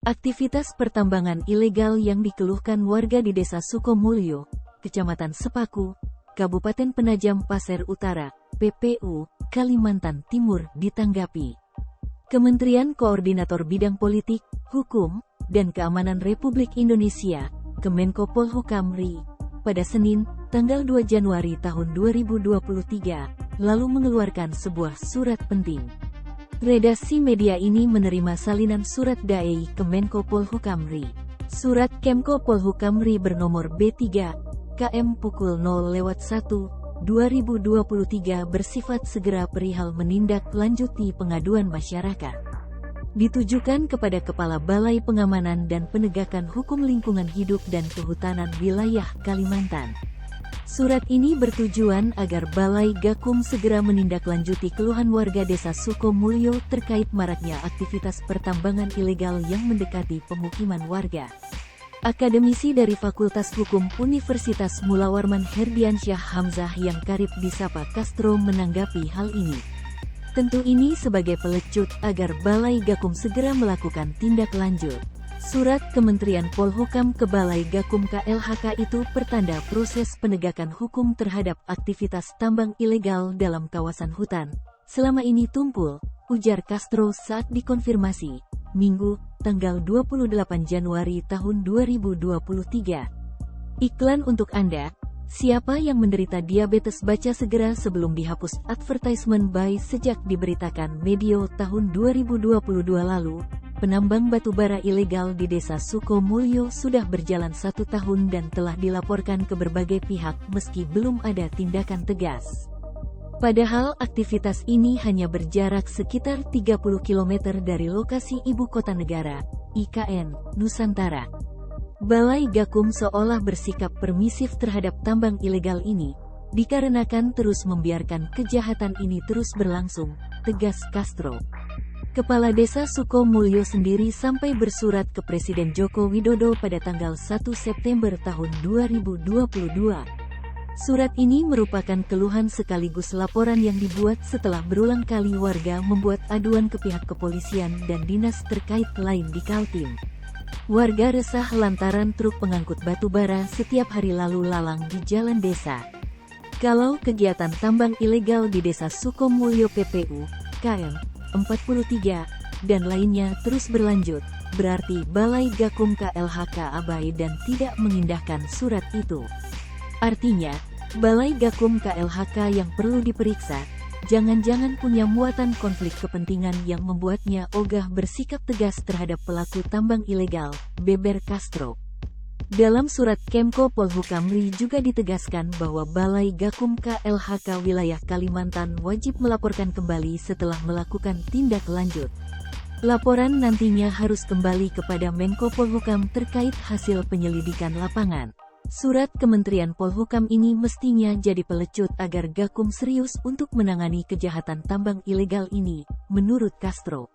Aktivitas pertambangan ilegal yang dikeluhkan warga di Desa Sukomulyo, Kecamatan Sepaku, Kabupaten Penajam Pasir Utara, PPU, Kalimantan Timur ditanggapi. Kementerian Koordinator Bidang Politik, Hukum, dan Keamanan Republik Indonesia, Kemenko Polhukam RI, pada Senin, tanggal 2 Januari tahun 2023, lalu mengeluarkan sebuah surat penting. Redaksi media ini menerima salinan surat DAI Kemenko Polhukam RI. Surat Kemko Polhukam RI bernomor B3, KM pukul 0-1/2023 bersifat segera perihal menindaklanjuti pengaduan masyarakat. Ditujukan kepada Kepala Balai Pengamanan dan Penegakan Hukum Lingkungan Hidup dan Kehutanan Wilayah Kalimantan. Surat ini bertujuan agar Balai Gakum segera menindaklanjuti keluhan warga Desa Sukomulyo terkait maraknya aktivitas pertambangan ilegal yang mendekati pemukiman warga. Akademisi dari Fakultas Hukum Universitas Mula Warman Herdiansyah Hamzah yang karib disapa Castro menanggapi hal ini. Tentu ini sebagai pelecut agar Balai Gakum segera melakukan tindak lanjut. Surat Kementerian Polhukam ke Balai Gakum KLHK itu pertanda proses penegakan hukum terhadap aktivitas tambang ilegal dalam kawasan hutan. Selama ini tumpul, ujar Castro saat dikonfirmasi, Minggu, tanggal 28 Januari tahun 2023. Iklan untuk Anda, siapa yang menderita diabetes baca segera sebelum dihapus advertisement buy sejak diberitakan Medio tahun 2022 lalu. Penambang batubara ilegal di Desa Sukomulyo sudah berjalan 1 tahun dan telah dilaporkan ke berbagai pihak meski belum ada tindakan tegas. Padahal aktivitas ini hanya berjarak sekitar 30 km dari lokasi ibu kota negara, IKN, Nusantara. Balai Gakum seolah bersikap permisif terhadap tambang ilegal ini, dikarenakan terus membiarkan kejahatan ini terus berlangsung, tegas Castro. Kepala Desa Sukomulyo sendiri sampai bersurat ke Presiden Joko Widodo pada tanggal 1 September tahun 2022. Surat ini merupakan keluhan sekaligus laporan yang dibuat setelah berulang kali warga membuat aduan ke pihak kepolisian dan dinas terkait lain di Kaltim. Warga resah lantaran truk pengangkut batu bara setiap hari lalu lalang di jalan desa. Kalau kegiatan tambang ilegal di Desa Sukomulyo PPU, KM 43, dan lainnya terus berlanjut, berarti Balai Gakum KLHK abai dan tidak mengindahkan surat itu. Artinya, Balai Gakum KLHK yang perlu diperiksa, jangan-jangan punya muatan konflik kepentingan yang membuatnya ogah bersikap tegas terhadap pelaku tambang ilegal, beber Castro. Dalam surat Kemko Polhukam RI juga ditegaskan bahwa Balai Gakum KLHK wilayah Kalimantan wajib melaporkan kembali setelah melakukan tindak lanjut. Laporan nantinya harus kembali kepada Menko Polhukam terkait hasil penyelidikan lapangan. Surat Kementerian Polhukam ini mestinya jadi pelecut agar Gakum serius untuk menangani kejahatan tambang ilegal ini, menurut Castro.